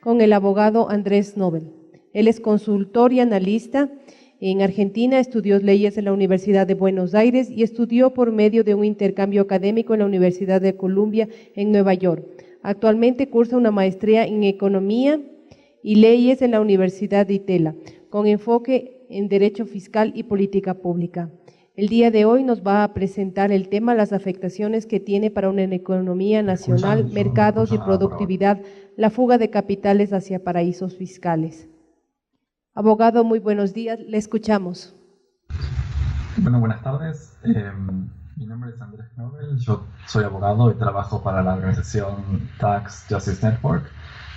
con el abogado Andrés Nobel. Él es consultor y analista. En Argentina estudió leyes en la Universidad de Buenos Aires y estudió por medio de un intercambio académico en la Universidad de Columbia en Nueva York. Actualmente cursa una maestría en Economía y Leyes en la Universidad de Itela, con enfoque en Derecho Fiscal y Política Pública. El día de hoy nos va a presentar el tema las afectaciones que tiene para una economía nacional, mercados y productividad, la fuga de capitales hacia paraísos fiscales. Abogado, muy buenos días, le escuchamos. Bueno, buenas tardes. Mi nombre es Andrés Nobel, yo soy abogado y trabajo para la organización Tax Justice Network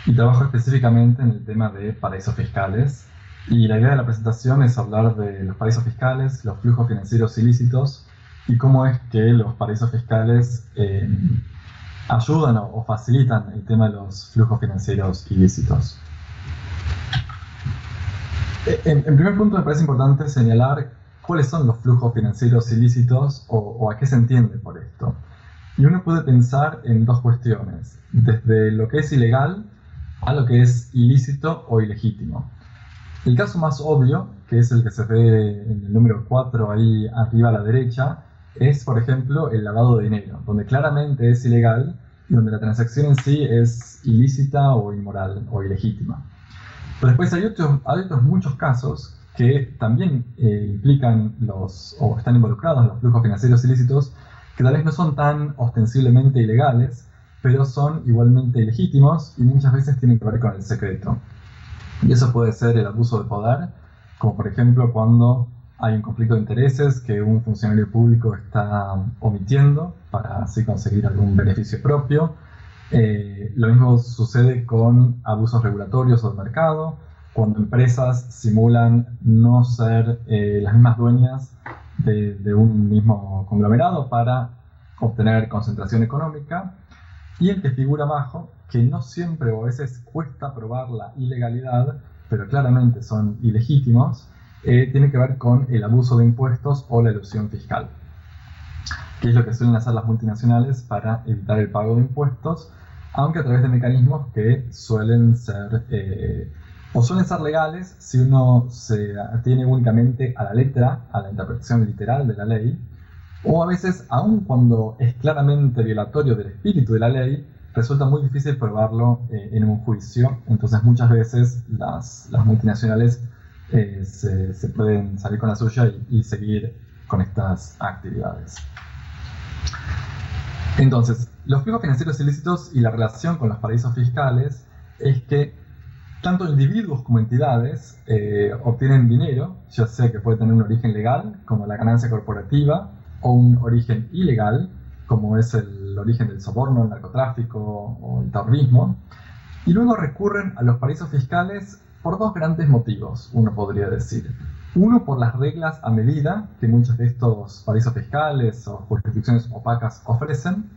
y trabajo específicamente en el tema de paraísos fiscales. Y la idea de la presentación es hablar de los paraísos fiscales, los flujos financieros ilícitos y cómo es que los paraísos fiscales ayudan o facilitan el tema de los flujos financieros ilícitos. En primer punto me parece importante señalar cuáles son los flujos financieros ilícitos o a qué se entiende por esto. Y uno puede pensar en dos cuestiones, desde lo que es ilegal a lo que es ilícito o ilegítimo. El caso más obvio, que es el que se ve en el número 4 ahí arriba a la derecha, es, por ejemplo, el lavado de dinero, donde claramente es ilegal y donde la transacción en sí es ilícita o inmoral o ilegítima. Pero después hay otros muchos casos que también implican o están involucrados en los flujos financieros ilícitos, que tal vez no son tan ostensiblemente ilegales, pero son igualmente ilegítimos y muchas veces tienen que ver con el secreto. Y eso puede ser el abuso de poder, como por ejemplo cuando hay un conflicto de intereses que un funcionario público está omitiendo para así conseguir algún beneficio propio. Lo mismo sucede con abusos regulatorios o de mercado, cuando empresas simulan no ser las mismas dueñas de un mismo conglomerado para obtener concentración económica. Y el que figura abajo, que no siempre o a veces cuesta probar la ilegalidad, pero claramente son ilegítimos, tiene que ver con el abuso de impuestos o la elusión fiscal, que es lo que suelen hacer las multinacionales para evitar el pago de impuestos, aunque a través de mecanismos que suelen ser legales si uno se atiene únicamente a la letra, a la interpretación literal de la ley, o a veces, aun cuando es claramente violatorio del espíritu de la ley, resulta muy difícil probarlo en un juicio. Entonces muchas veces las multinacionales se pueden salir con la suya y seguir con estas actividades. Entonces, los flujos financieros ilícitos y la relación con los paraísos fiscales es que tanto individuos como entidades obtienen dinero, ya sea que puede tener un origen legal, como la ganancia corporativa, o un origen ilegal, como es el origen del soborno, el narcotráfico o el terrorismo, y luego recurren a los paraísos fiscales por dos grandes motivos, uno podría decir. Uno, por las reglas a medida que muchos de estos paraísos fiscales o jurisdicciones opacas ofrecen,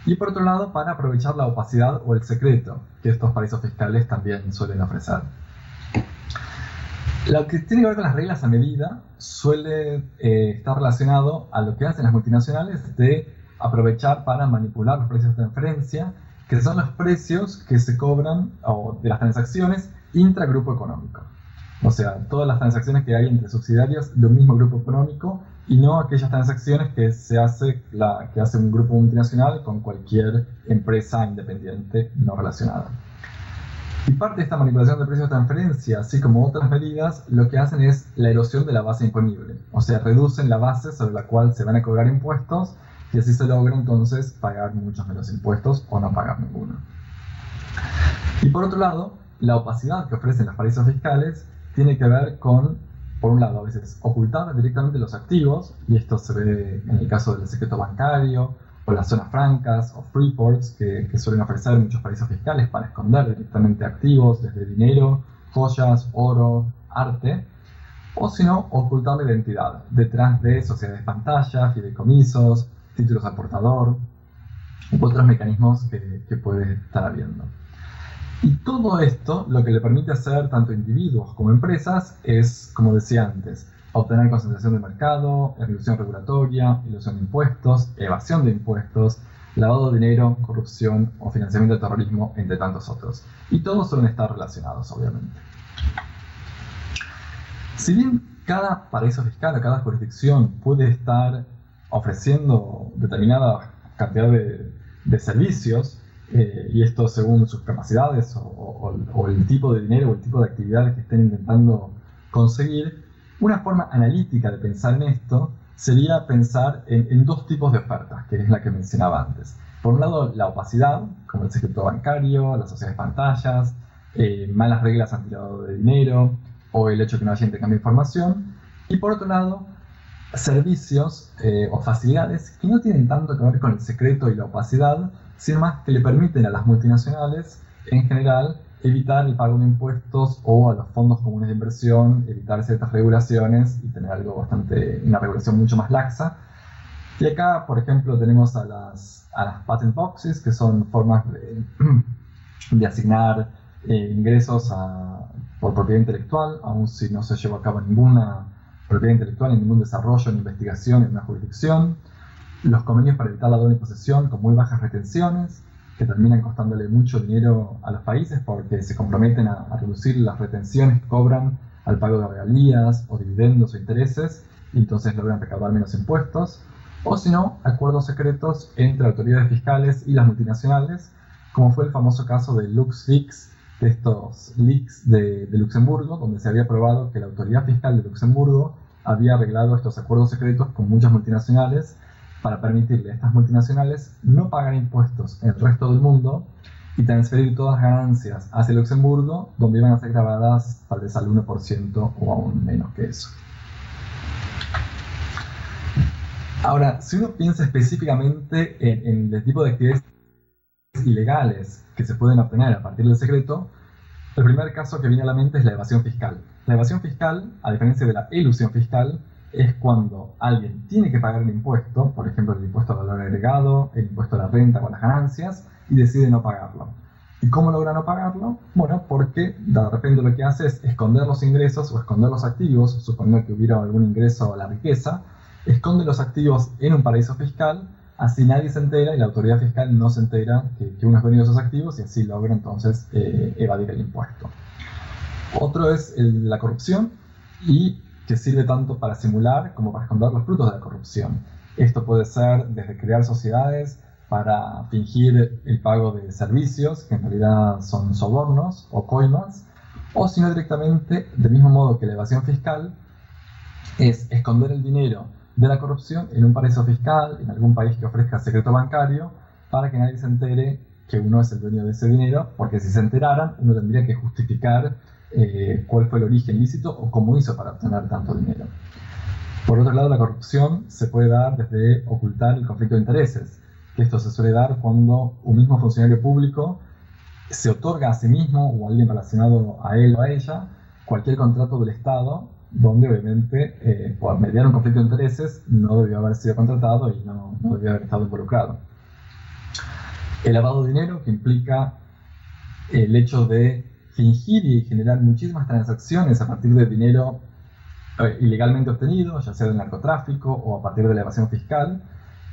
y por otro lado, para aprovechar la opacidad o el secreto que estos paraísos fiscales también suelen ofrecer. Lo que tiene que ver con las reglas a medida suele estar relacionado a lo que hacen las multinacionales de aprovechar para manipular los precios de transferencia, que son los precios que se cobran de las transacciones intragrupo económico. O sea, todas las transacciones que hay entre subsidiarias de un mismo grupo económico y no aquellas transacciones que hace un grupo multinacional con cualquier empresa independiente no relacionada. Y parte de esta manipulación de precios de transferencia, así como otras medidas, lo que hacen es la erosión de la base imponible. O sea, reducen la base sobre la cual se van a cobrar impuestos y así se logra entonces pagar muchos menos impuestos o no pagar ninguno. Y por otro lado, la opacidad que ofrecen los paraísos fiscales tiene que ver con, por un lado, a veces ocultar directamente los activos, y esto se ve en el caso del secreto bancario, o las zonas francas o free ports que suelen ofrecer muchos paraísos fiscales para esconder directamente activos desde dinero, joyas, oro, arte, o si no, ocultar la identidad detrás de sociedades pantalla, fideicomisos, títulos al portador u otros mecanismos que puede estar habiendo. Y todo esto lo que le permite hacer tanto individuos como empresas es, como decía antes, obtener concentración de mercado, elusión regulatoria, ilusión de impuestos, evasión de impuestos, lavado de dinero, corrupción o financiamiento del terrorismo, entre tantos otros. Y todos suelen estar relacionados, obviamente. Si bien cada paraíso fiscal o cada jurisdicción puede estar ofreciendo determinada cantidad de servicios, y esto según sus capacidades o el tipo de dinero o el tipo de actividades que estén intentando conseguir, una forma analítica de pensar en esto sería pensar en dos tipos de ofertas, que es la que mencionaba antes. Por un lado, la opacidad, como el secreto bancario, las sociedades pantallas, malas reglas anti-lavado de dinero, o el hecho de que no haya intercambio de información. Y por otro lado, servicios o facilidades que no tienen tanto que ver con el secreto y la opacidad, sino más que le permiten a las multinacionales, en general, evitar el pago de impuestos o a los fondos comunes de inversión, evitar ciertas regulaciones y tener una regulación mucho más laxa. Y acá, por ejemplo, tenemos a las patent boxes, que son formas de asignar ingresos por propiedad intelectual, aun si no se llevó a cabo ninguna propiedad intelectual, ni ningún desarrollo ni investigación en una jurisdicción. Los convenios para evitar la doble posesión con muy bajas retenciones, que terminan costándole mucho dinero a los países porque se comprometen a reducir las retenciones que cobran al pago de regalías o dividendos o intereses, y entonces logran recaudar menos impuestos. O si no, acuerdos secretos entre autoridades fiscales y las multinacionales, como fue el famoso caso de LuxLeaks, de estos leaks de Luxemburgo, donde se había probado que la autoridad fiscal de Luxemburgo había arreglado estos acuerdos secretos con muchas multinacionales para permitirle a estas multinacionales no pagar impuestos en el resto del mundo y transferir todas las ganancias hacia Luxemburgo, donde iban a ser grabadas tal vez al 1% o aún menos que eso. Ahora, si uno piensa específicamente en el tipo de actividades ilegales que se pueden obtener a partir del secreto, el primer caso que viene a la mente es la evasión fiscal. La evasión fiscal, a diferencia de la elusión fiscal, es cuando alguien tiene que pagar el impuesto, por ejemplo el impuesto al valor agregado, el impuesto a la renta o a las ganancias, y decide no pagarlo. ¿Y cómo logra no pagarlo? Bueno, porque de repente lo que hace es esconder los ingresos o esconder los activos, suponiendo que hubiera algún ingreso a la riqueza, esconde los activos en un paraíso fiscal, así nadie se entera y la autoridad fiscal no se entera que uno es dueño de esos activos y así logra entonces evadir el impuesto. Otro es la corrupción, y que sirve tanto para simular como para esconder los frutos de la corrupción. Esto puede ser desde crear sociedades para fingir el pago de servicios, que en realidad son sobornos o coimas, o si no directamente, del mismo modo que la evasión fiscal, es esconder el dinero de la corrupción en un paraíso fiscal, en algún país que ofrezca secreto bancario, para que nadie se entere que uno es el dueño de ese dinero, porque si se enteraran, uno tendría que justificar cuál fue el origen lícito o cómo hizo para obtener tanto dinero. Por otro lado, la corrupción se puede dar desde ocultar el conflicto de intereses, que esto se suele dar cuando un mismo funcionario público se otorga a sí mismo o a alguien relacionado a él o a ella cualquier contrato del Estado, donde obviamente por mediar un conflicto de intereses no debió haber sido contratado y no debió haber estado involucrado. El lavado de dinero, que implica el hecho de fingir y generar muchísimas transacciones a partir de dinero ilegalmente obtenido, ya sea del narcotráfico o a partir de la evasión fiscal,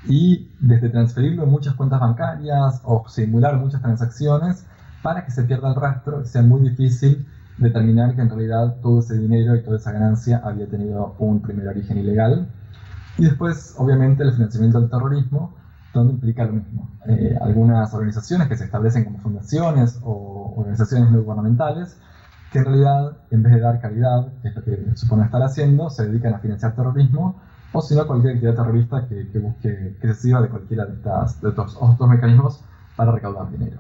y desde transferirlo en muchas cuentas bancarias o simular muchas transacciones para que se pierda el rastro y sea muy difícil determinar que en realidad todo ese dinero y toda esa ganancia había tenido un primer origen ilegal. Y después, obviamente, el financiamiento del terrorismo, donde implica lo mismo. Algunas organizaciones que se establecen como fundaciones o organizaciones no gubernamentales, que en realidad, en vez de dar caridad, que es lo que supone estar haciendo, se dedican a financiar terrorismo, o si no, cualquier actividad terrorista que busque que se sirva de cualquiera de estos otros mecanismos para recaudar dinero.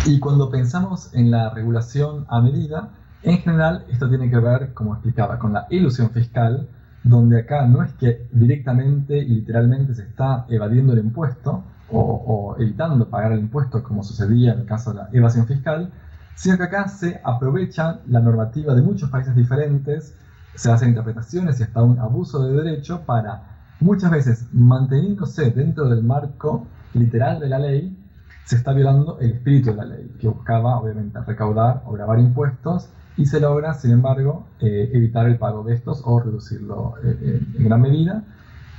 Y cuando pensamos en la regulación a medida, en general esto tiene que ver, como explicaba, con la elusión fiscal, donde acá no es que directamente y literalmente se está evadiendo el impuesto o evitando pagar el impuesto como sucedía en el caso de la evasión fiscal, sino que acá se aprovecha la normativa de muchos países diferentes, se hacen interpretaciones y hasta un abuso de derecho para, muchas veces manteniéndose dentro del marco literal de la ley, se está violando el espíritu de la ley, que buscaba obviamente recaudar o gravar impuestos, y se logra, sin embargo, evitar el pago de estos o reducirlo en gran medida.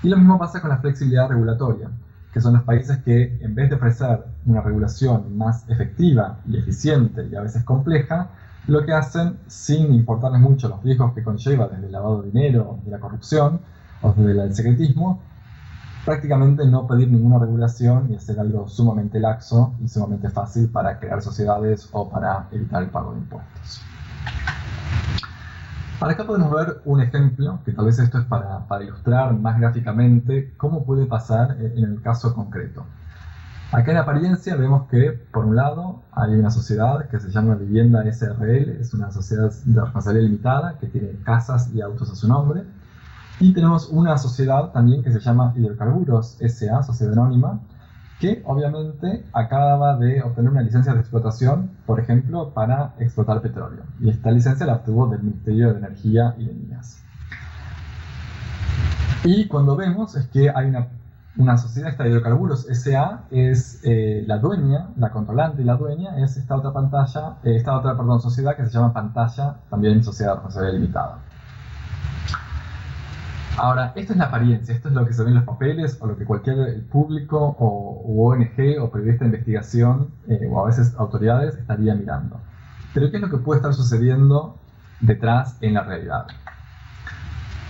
Y lo mismo pasa con la flexibilidad regulatoria, que son los países que, en vez de ofrecer una regulación más efectiva y eficiente y a veces compleja, lo que hacen, sin importarles mucho los riesgos que conlleva desde el lavado de dinero, de la corrupción o desde el secretismo, prácticamente no pedir ninguna regulación y hacer algo sumamente laxo y sumamente fácil para crear sociedades o para evitar el pago de impuestos. Ahora acá podemos ver un ejemplo, que tal vez esto es para ilustrar más gráficamente cómo puede pasar en el caso concreto. Acá en apariencia vemos que, por un lado, hay una sociedad que se llama Vivienda SRL, es una sociedad de responsabilidad limitada que tiene casas y autos a su nombre. Y tenemos una sociedad también que se llama Hidrocarburos S.A., sociedad anónima, que obviamente acaba de obtener una licencia de explotación, por ejemplo, para explotar petróleo. Y esta licencia la obtuvo del Ministerio de Energía y de Minas. Y cuando vemos es que hay una sociedad, esta Hidrocarburos S.A., es la dueña, la controlante y la dueña es esta otra sociedad que se llama Pantalla, también sociedad de responsabilidad limitada. Ahora, esto es la apariencia, esto es lo que se ve en los papeles o lo que cualquier público o ONG o periodista de investigación o a veces autoridades estaría mirando. Pero ¿qué es lo que puede estar sucediendo detrás en la realidad?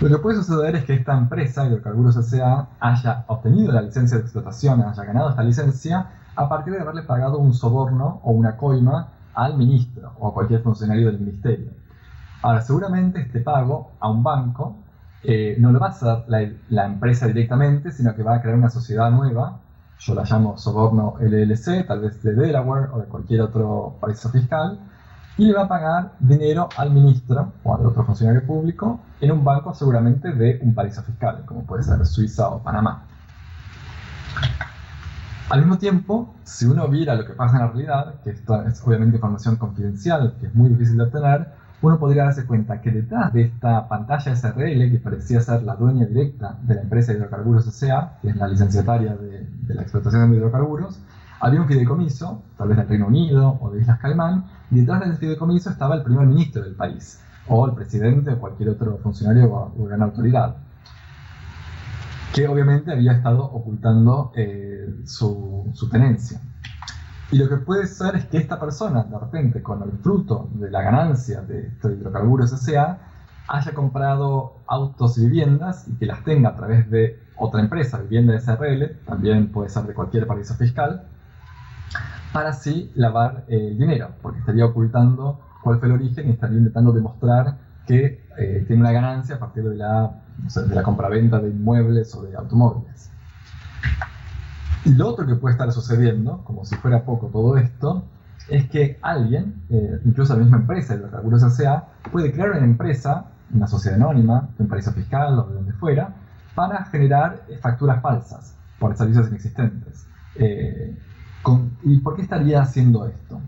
Lo que puede suceder es que esta empresa, Hidrocarburos S.A., haya obtenido la licencia de explotación, haya ganado esta licencia a partir de haberle pagado un soborno o una coima al ministro o a cualquier funcionario del ministerio. Ahora, seguramente este pago a un banco no lo va a hacer la empresa directamente, sino que va a crear una sociedad nueva, yo la llamo Soborno LLC, tal vez de Delaware o de cualquier otro paraíso fiscal, y le va a pagar dinero al ministro o al otro funcionario público en un banco seguramente de un paraíso fiscal, como puede ser Suiza o Panamá. Al mismo tiempo, si uno viera lo que pasa en la realidad, que esto es obviamente información confidencial, que es muy difícil de obtener, uno podría darse cuenta que detrás de esta Pantalla SRL, que parecía ser la dueña directa de la empresa Hidrocarburos S.A., que es la licenciataria de la explotación de hidrocarburos, había un fideicomiso, tal vez del Reino Unido o de Islas Caimán, y detrás del fideicomiso estaba el primer ministro del país, o el presidente o cualquier otro funcionario o gran autoridad, que obviamente había estado ocultando su tenencia. Y lo que puede ser es que esta persona, de repente, con el fruto de la ganancia de estos Hidrocarburos S.A., haya comprado autos y viviendas y que las tenga a través de otra empresa, Vivienda SRL, también puede ser de cualquier paraíso fiscal, para así lavar el dinero, porque estaría ocultando cuál fue el origen y estaría intentando demostrar que tiene una ganancia a partir de la compraventa de inmuebles o de automóviles. Y lo otro que puede estar sucediendo, como si fuera poco todo esto, es que alguien, incluso la misma empresa, Hidrocarburos S.A., puede crear una empresa, una sociedad anónima, de un paraíso fiscal o de donde fuera, para generar facturas falsas por servicios inexistentes. ¿Y por qué estaría haciendo esto?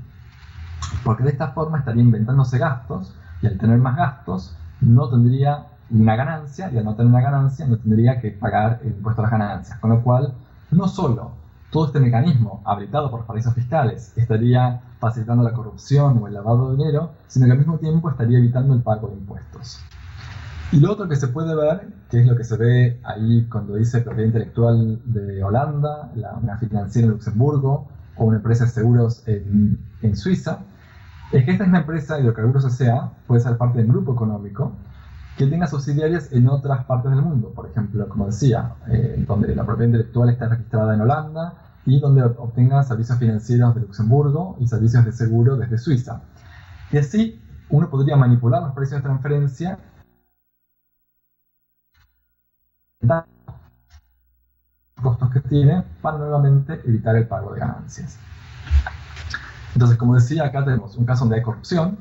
Porque de esta forma estaría inventándose gastos, y al tener más gastos no tendría una ganancia, y al no tener una ganancia no tendría que pagar el impuesto a las ganancias, con lo cual no solo todo este mecanismo habilitado por los paraísos fiscales estaría facilitando la corrupción o el lavado de dinero, sino que al mismo tiempo estaría evitando el pago de impuestos. Y lo otro que se puede ver, que es lo que se ve ahí cuando dice propiedad intelectual de Holanda, una financiera en Luxemburgo o una empresa de seguros en Suiza, es que esta misma empresa, Hidrocarburos S.A., puede ser parte de un grupo económico que tenga subsidiarias en otras partes del mundo. Por ejemplo, como decía, donde la propiedad intelectual está registrada en Holanda y donde obtenga servicios financieros de Luxemburgo y servicios de seguro desde Suiza. Y así uno podría manipular los precios de transferencia costos que tiene para nuevamente evitar el pago de ganancias. Entonces, como decía, acá tenemos un caso donde hay corrupción,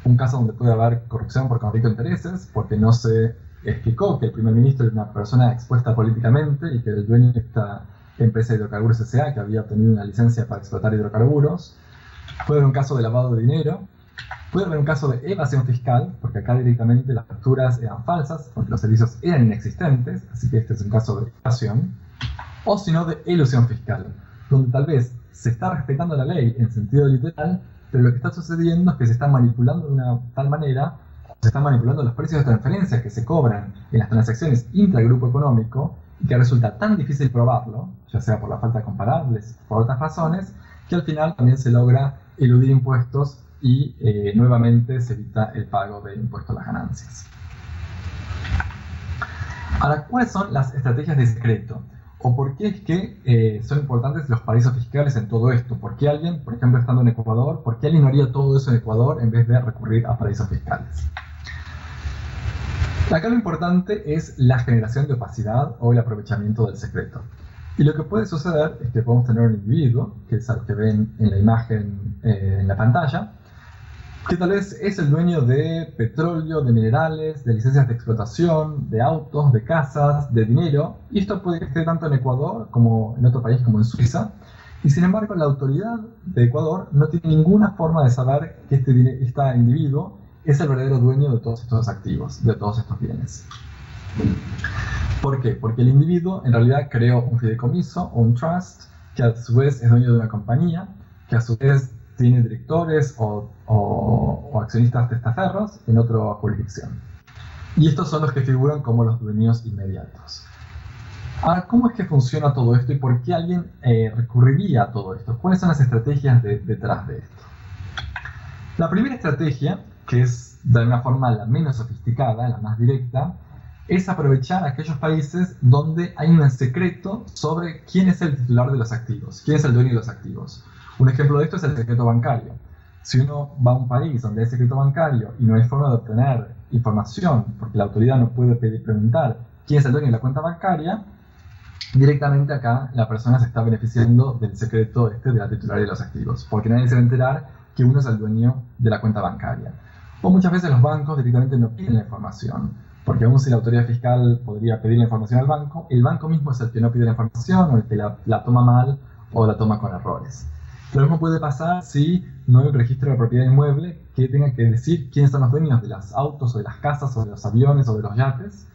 un caso donde puede haber corrupción por conflicto de intereses, porque no se explicó que el primer ministro es una persona expuesta políticamente y que el dueño de esta empresa de Hidrocarburos S.A., que había obtenido una licencia para explotar hidrocarburos. Puede haber un caso de lavado de dinero, puede haber un caso de evasión fiscal, porque acá directamente las facturas eran falsas, porque los servicios eran inexistentes, así que este es un caso de evasión, o si no de elusión fiscal, donde tal vez se está respetando la ley en sentido literal, pero lo que está sucediendo es que se está manipulando de una tal manera, se están manipulando los precios de transferencia que se cobran en las transacciones intragrupo económico, y que resulta tan difícil probarlo, ya sea por la falta de comparables o por otras razones, que al final también se logra eludir impuestos y nuevamente se evita el pago de impuestos a las ganancias. Ahora, ¿cuáles son las estrategias de secreto? ¿O por qué es que son importantes los paraísos fiscales en todo esto? ¿Por qué alguien, por ejemplo, estando en Ecuador, por qué alguien haría todo eso en Ecuador en vez de recurrir a paraísos fiscales? Acá lo importante es la generación de opacidad o el aprovechamiento del secreto. Y lo que puede suceder es que podemos tener un individuo, que es el que ven en la imagen en la pantalla, que tal vez es el dueño de petróleo, de minerales, de licencias de explotación, de autos, de casas, de dinero, y esto puede estar tanto en Ecuador como en otro país como en Suiza, y sin embargo la autoridad de Ecuador no tiene ninguna forma de saber que este individuo es el verdadero dueño de todos estos activos, de todos estos bienes. ¿Por qué? Porque el individuo en realidad creó un fideicomiso o un trust, que a su vez es dueño de una compañía, que a su vez tiene directores o accionistas testaferros en otra jurisdicción. Y estos son los que figuran como los dueños inmediatos. Ahora, ¿cómo es que funciona todo esto y por qué alguien recurriría a todo esto? ¿Cuáles son las estrategias detrás de esto? La primera estrategia, que es de alguna forma la menos sofisticada, la más directa, es aprovechar aquellos países donde hay un secreto sobre quién es el titular de los activos, quién es el dueño de los activos. Un ejemplo de esto es el secreto bancario. Si uno va a un país donde hay secreto bancario y no hay forma de obtener información, porque la autoridad no puede preguntar quién es el dueño de la cuenta bancaria, directamente acá la persona se está beneficiando del secreto de la titularidad de los activos, porque nadie se va a enterar que uno es el dueño de la cuenta bancaria. O muchas veces los bancos directamente no piden la información, porque aún si la autoridad fiscal podría pedir la información al banco, el banco mismo es el que no pide la información o el que la toma mal o la toma con errores. Lo mismo puede pasar si no hay un registro de propiedad inmueble que tenga que decir quiénes son los dueños de los autos o de las casas o de los aviones o de los yates.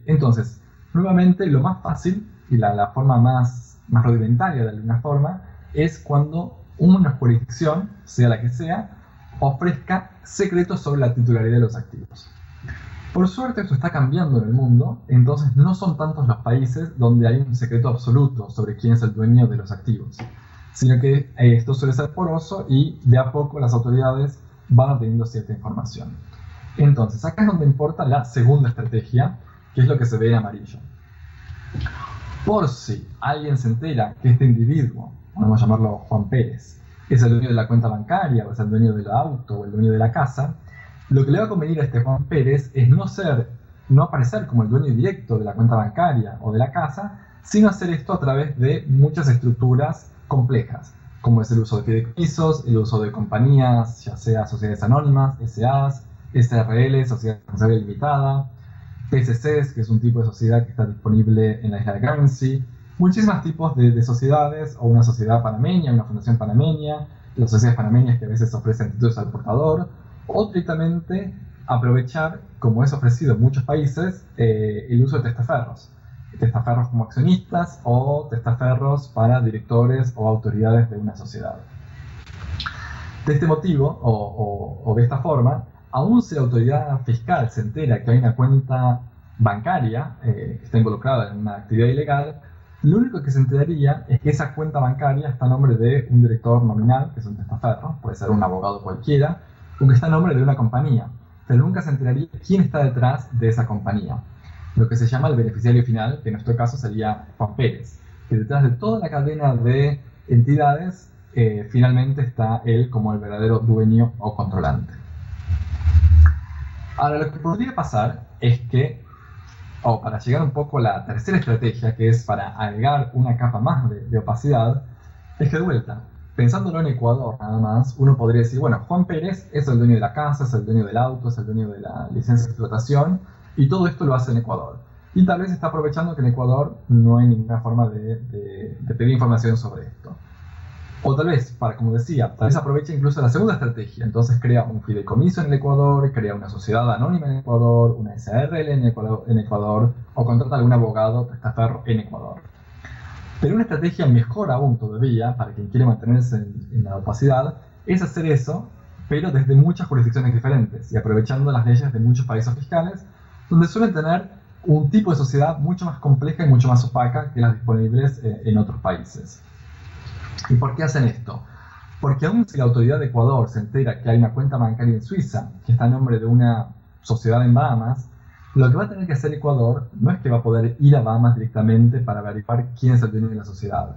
Entonces, nuevamente lo más fácil y la forma más rudimentaria de alguna forma es cuando una jurisdicción, sea la que sea, ofrezca secretos sobre la titularidad de los activos. Por suerte esto está cambiando en el mundo, entonces no son tantos los países donde hay un secreto absoluto sobre quién es el dueño de los activos, sino que esto suele ser poroso y de a poco las autoridades van obteniendo cierta información. Entonces, acá es donde importa la segunda estrategia, que es lo que se ve en amarillo. Por si alguien se entera que este individuo, podemos llamarlo Juan Pérez, es el dueño de la cuenta bancaria, o es el dueño del auto, o el dueño de la casa, lo que le va a convenir a este Juan Pérez es no aparecer como el dueño directo de la cuenta bancaria o de la casa, sino hacer esto a través de muchas estructuras complejas, como es el uso de fideicomisos, el uso de compañías, ya sea sociedades anónimas, SAs, SRL, sociedad responsable limitada, PSCs, que es un tipo de sociedad que está disponible en la isla de Guernsey, muchísimos tipos de sociedades, o una sociedad panameña, una fundación panameña, las sociedades panameñas que a veces ofrecen títulos al portador, o directamente aprovechar, como es ofrecido en muchos países, el uso de testaferros como accionistas o testaferros para directores o autoridades de una sociedad. De este motivo, o de esta forma, aun si la autoridad fiscal se entera que hay una cuenta bancaria que está involucrada en una actividad ilegal, lo único que se enteraría es que esa cuenta bancaria está a nombre de un director nominal, que es un testaferro, puede ser un abogado cualquiera, o que está a nombre de una compañía, pero nunca se enteraría quién está detrás de esa compañía. Lo que se llama el beneficiario final, que en nuestro caso sería Juan Pérez, que detrás de toda la cadena de entidades, finalmente está él como el verdadero dueño o controlante. Ahora, lo que podría pasar es que, para llegar un poco a la tercera estrategia, que es para agregar una capa más de opacidad, es que de vuelta, pensándolo en Ecuador nada más, uno podría decir, bueno, Juan Pérez es el dueño de la casa, es el dueño del auto, es el dueño de la licencia de explotación, y todo esto lo hace en Ecuador. Y tal vez está aprovechando que en Ecuador no hay ninguna forma de pedir información sobre esto. O tal vez, como decía, tal vez aprovecha incluso la segunda estrategia. Entonces crea un fideicomiso en el Ecuador, crea una sociedad anónima en Ecuador, una SRL en Ecuador, o contrata a algún abogado testaferro en Ecuador. Pero una estrategia mejor aún todavía, para quien quiere mantenerse en la opacidad, es hacer eso, pero desde muchas jurisdicciones diferentes y aprovechando las leyes de muchos países fiscales, donde suelen tener un tipo de sociedad mucho más compleja y mucho más opaca que las disponibles en otros países. ¿Y por qué hacen esto? Porque aún si la autoridad de Ecuador se entera que hay una cuenta bancaria en Suiza que está a nombre de una sociedad en Bahamas, lo que va a tener que hacer Ecuador no es que va a poder ir a Bahamas directamente para averiguar quién es el dueño de la sociedad.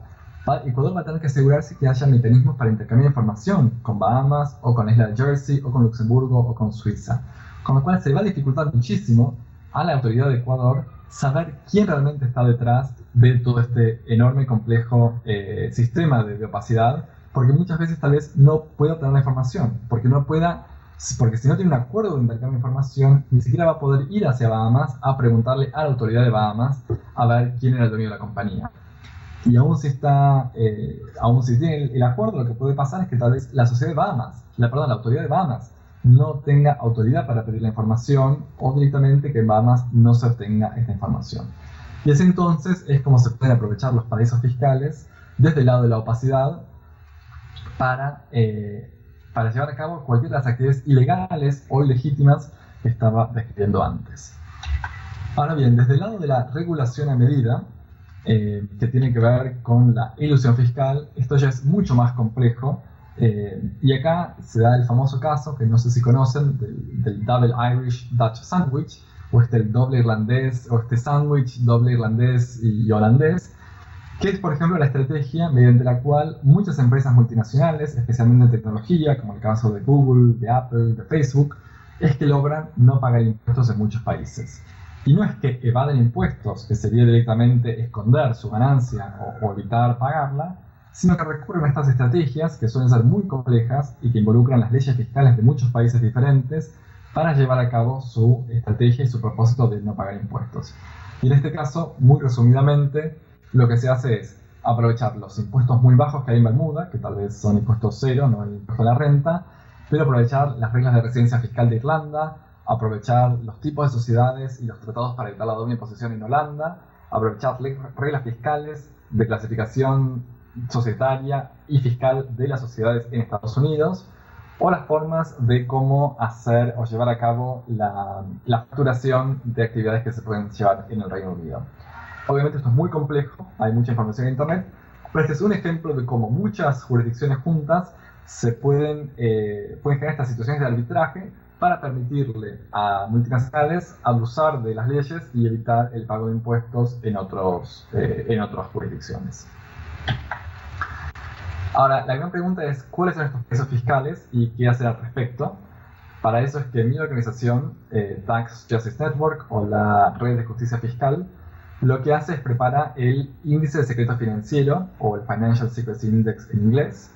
Ecuador va a tener que asegurarse que haya mecanismos para intercambiar información con Bahamas, o con la isla de Jersey, o con Luxemburgo, o con Suiza. Con lo cual se va a dificultar muchísimo a la autoridad de Ecuador saber quién realmente está detrás de todo este enorme y complejo sistema de opacidad, porque muchas veces tal vez no pueda obtener la información, porque si no tiene un acuerdo de intercambio de información, ni siquiera va a poder ir hacia Bahamas a preguntarle a la autoridad de Bahamas a ver quién era el dueño de la compañía. Y aún si tiene el acuerdo, lo que puede pasar es que tal vez la autoridad de Bahamas no tenga autoridad para pedir la información, o directamente que en Bahamas no se obtenga esta información. Y así entonces es como se pueden aprovechar los paraísos fiscales desde el lado de la opacidad para llevar a cabo cualquiera de las actividades ilegales o ilegítimas que estaba describiendo antes. Ahora bien, desde el lado de la regulación a medida, que tiene que ver con la ilusión fiscal, esto ya es mucho más complejo, y acá se da el famoso caso, que no sé si conocen, del Double Irish Dutch Sandwich, o el doble irlandés, o sándwich doble irlandés y holandés, que es, por ejemplo, la estrategia mediante la cual muchas empresas multinacionales, especialmente en tecnología, como el caso de Google, de Apple, de Facebook, es que logran no pagar impuestos en muchos países. Y no es que evaden impuestos, que sería directamente esconder su ganancia o evitar pagarla, sino que recurren a estas estrategias que suelen ser muy complejas y que involucran las leyes fiscales de muchos países diferentes para llevar a cabo su estrategia y su propósito de no pagar impuestos. Y en este caso, muy resumidamente, lo que se hace es aprovechar los impuestos muy bajos que hay en Bermuda, que tal vez son impuestos cero, no el impuesto a la renta, pero aprovechar las reglas de residencia fiscal de Irlanda, aprovechar los tipos de sociedades y los tratados para evitar la doble imposición en Holanda, aprovechar reglas fiscales de clasificación societaria y fiscal de las sociedades en Estados Unidos, o las formas de cómo hacer o llevar a cabo la facturación de actividades que se pueden llevar en el Reino Unido. Obviamente esto es muy complejo, hay mucha información en Internet, pero este es un ejemplo de cómo muchas jurisdicciones juntas se pueden generar estas situaciones de arbitraje para permitirle a multinacionales abusar de las leyes y evitar el pago de impuestos en otras jurisdicciones. Ahora, la gran pregunta es, ¿cuáles son estos paraísos fiscales y qué hacer al respecto? Para eso es que mi organización, Tax Justice Network, o la Red de Justicia Fiscal, lo que hace es preparar el Índice de Secreto Financiero, o el Financial Secrecy Index en inglés.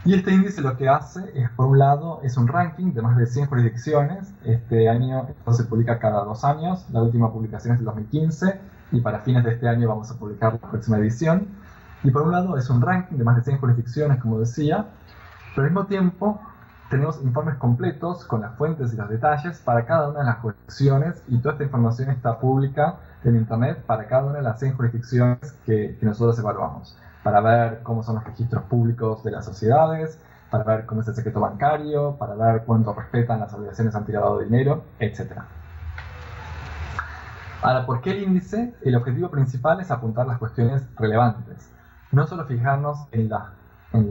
Y este índice lo que hace es, por un lado, es un ranking de más de 100 jurisdicciones. Este año esto se publica cada 2 años, la última publicación es del 2015, y para fines de este año vamos a publicar la próxima edición. Y por un lado es un ranking de más de 100 jurisdicciones, como decía, pero al mismo tiempo tenemos informes completos con las fuentes y los detalles para cada una de las jurisdicciones, y toda esta información está pública en Internet para cada una de las 100 jurisdicciones que nosotros evaluamos, para ver cómo son los registros públicos de las sociedades, para ver cómo es el secreto bancario, para ver cuánto respetan las obligaciones antilavado de dinero, etc. Ahora, ¿por qué el índice? El objetivo principal es apuntar las cuestiones relevantes. No solo fijarnos en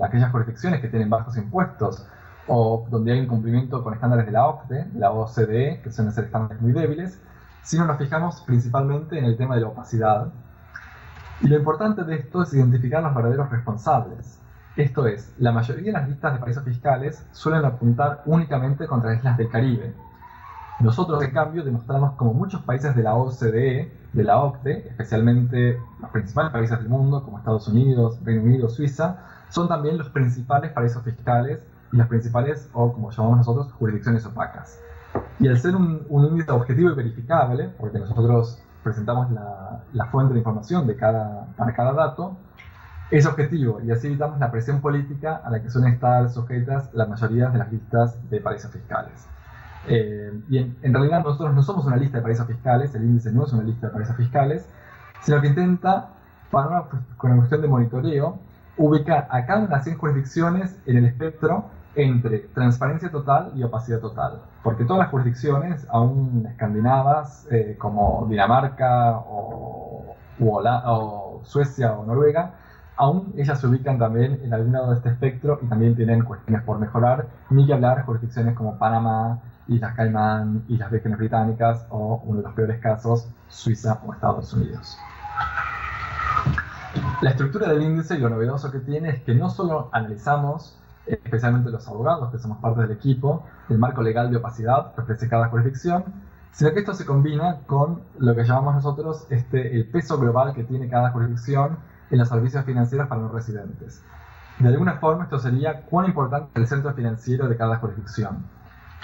aquellas jurisdicciones que tienen bajos impuestos o donde hay incumplimiento con estándares de la OCDE, de la OCDE, que suelen ser estándares muy débiles, sino nos fijamos principalmente en el tema de la opacidad. Y lo importante de esto es identificar los verdaderos responsables. Esto es, la mayoría de las listas de paraísos fiscales suelen apuntar únicamente contra islas del Caribe. Nosotros, en cambio, demostramos como muchos países de la OCDE, de la OCDE, especialmente los principales países del mundo, como Estados Unidos, Reino Unido, Suiza, son también los principales paraísos fiscales y las principales, o como llamamos nosotros, jurisdicciones opacas. Y al ser un índice objetivo y verificable, porque nosotros presentamos la fuente de información para cada dato, es objetivo, y así evitamos la presión política a la que suelen estar sujetas la mayoría de las listas de paraísos fiscales. Y en realidad nosotros no somos una lista de paraísos fiscales, el índice no es una lista de paraísos fiscales, sino que intenta, con una cuestión de monitoreo, ubica a cada una de las 100 jurisdicciones en el espectro entre transparencia total y opacidad total. Porque todas las jurisdicciones, aún escandinavas, como Dinamarca o Suecia o Noruega, aún ellas se ubican también en algún lado de este espectro y también tienen cuestiones por mejorar, ni que hablar jurisdicciones como Panamá, Islas Caimán, Islas Vírgenes Británicas o, uno de los peores casos, Suiza o Estados Unidos. La estructura del índice y lo novedoso que tiene es que no solo analizamos, especialmente los abogados que somos parte del equipo, el marco legal de opacidad que ofrece cada jurisdicción, sino que esto se combina con lo que llamamos nosotros el peso global que tiene cada jurisdicción en los servicios financieros para no residentes. De alguna forma esto sería cuán importante es el centro financiero de cada jurisdicción.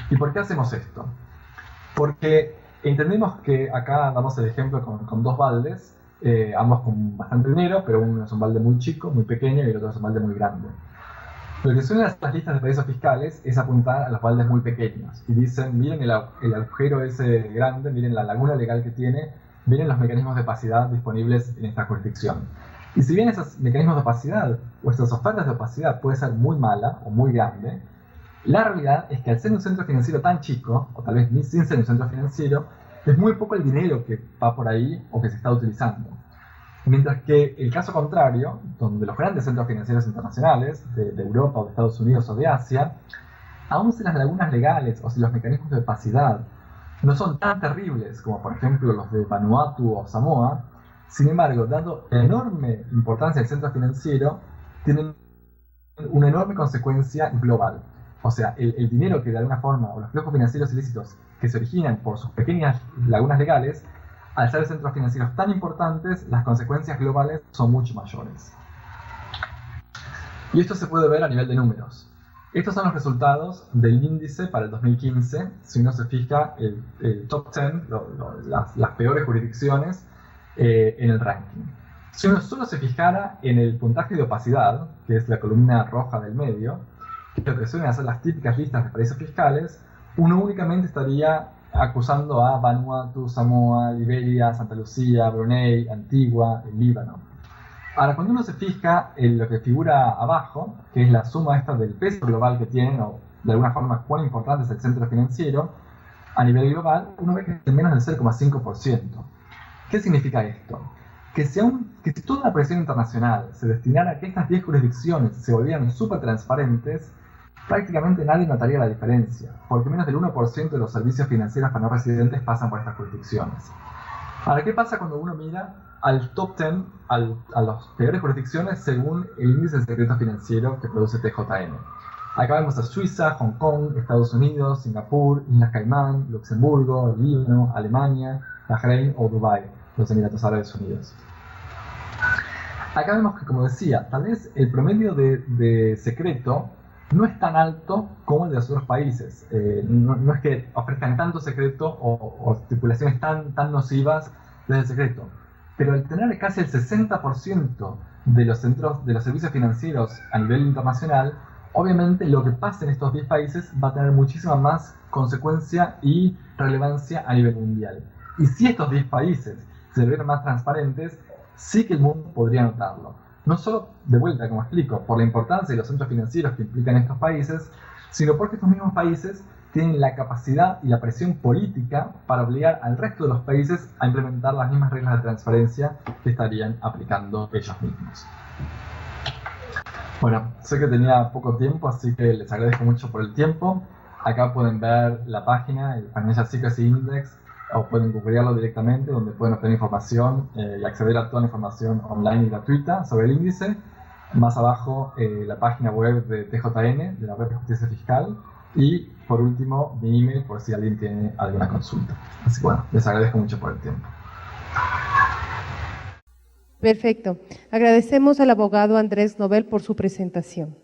¿Y por qué hacemos esto? Porque entendemos que acá damos el ejemplo con dos baldes, ambos con bastante dinero, pero uno es un balde muy chico, muy pequeño, y el otro es un balde muy grande. Lo que suelen hacer las listas de paraísos fiscales es apuntar a los baldes muy pequeños y dicen, miren el agujero ese grande, miren la laguna legal que tiene, miren los mecanismos de opacidad disponibles en esta jurisdicción. Y si bien esos mecanismos de opacidad o estas ofertas de opacidad puede ser muy mala o muy grande, la realidad es que al ser un centro financiero tan chico, o tal vez ni sin ser un centro financiero, es muy poco el dinero que va por ahí o que se está utilizando. Mientras que el caso contrario, donde los grandes centros financieros internacionales de Europa o de Estados Unidos o de Asia, aun si las lagunas legales o si los mecanismos de opacidad no son tan terribles como por ejemplo los de Vanuatu o Samoa, sin embargo, dando enorme importancia al centro financiero, tienen una enorme consecuencia global. O sea, el dinero que de alguna forma, o los flujos financieros ilícitos que se originan por sus pequeñas lagunas legales, al ser centros financieros tan importantes, las consecuencias globales son mucho mayores. Y esto se puede ver a nivel de números. Estos son los resultados del índice para el 2015, si uno se fija el top 10, las peores jurisdicciones en el ranking. Si uno solo se fijara en el puntaje de opacidad, que es la columna roja del medio, lo que suelen hacer las típicas listas de paraísos fiscales, uno únicamente estaría acusando a Vanuatu, Samoa, Liberia, Santa Lucía, Brunei, Antigua, el Líbano. Ahora, cuando uno se fija en lo que figura abajo, que es la suma esta del peso global que tienen, o de alguna forma cuán importante es el centro financiero, a nivel global, uno ve que es menos del 0,5%. ¿Qué significa esto? Que si toda la presión internacional se destinara a que estas 10 jurisdicciones se volvieran súper transparentes, prácticamente nadie notaría la diferencia, porque menos del 1% de los servicios financieros para no residentes pasan por estas jurisdicciones. Ahora, ¿qué pasa cuando uno mira al top 10, a las peores jurisdicciones según el índice de secreto financiero que produce TJN? Acá vemos a Suiza, Hong Kong, Estados Unidos, Singapur, Islas Caimán, Luxemburgo, Líbano, Alemania, Bahrein o Dubái, los Emiratos Árabes Unidos. Acá vemos que, como decía, tal vez el promedio de secreto no es tan alto como el de los otros países. No es que ofrezcan tanto secreto o estipulaciones tan nocivas desde el secreto. Pero al tener casi el 60% de los servicios financieros a nivel internacional, obviamente lo que pasa en estos 10 países va a tener muchísima más consecuencia y relevancia a nivel mundial. Y si estos 10 países se volvieran más transparentes, sí que el mundo podría notarlo. No solo, de vuelta, como explico, por la importancia de los centros financieros que implican estos países, sino porque estos mismos países tienen la capacidad y la presión política para obligar al resto de los países a implementar las mismas reglas de transparencia que estarían aplicando ellos mismos. Bueno, sé que tenía poco tiempo, así que les agradezco mucho por el tiempo. Acá pueden ver la página, el Financial Secrecy Index, o pueden googlearlo directamente, donde pueden obtener información y acceder a toda la información online y gratuita sobre el índice. Más abajo, la página web de TJN, de la Red de Justicia Fiscal. Y, por último, mi email, por si alguien tiene alguna consulta. Así que bueno, les agradezco mucho por el tiempo. Perfecto. Agradecemos al abogado Andrés Nobel por su presentación.